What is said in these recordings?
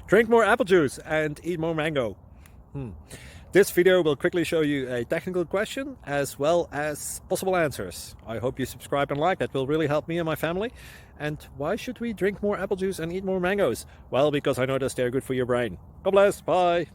Drink more apple juice and eat more mango. This video will quickly show you a technical question as well as possible answers. I hope you subscribe and like, that will really help me and my family. And why should we drink more apple juice and eat more mangoes? Well, because I noticed they're good for your brain. God bless, bye!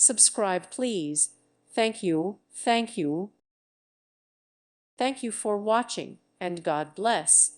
Subscribe, please. Thank you, thank you. Thank you for watching, and God bless.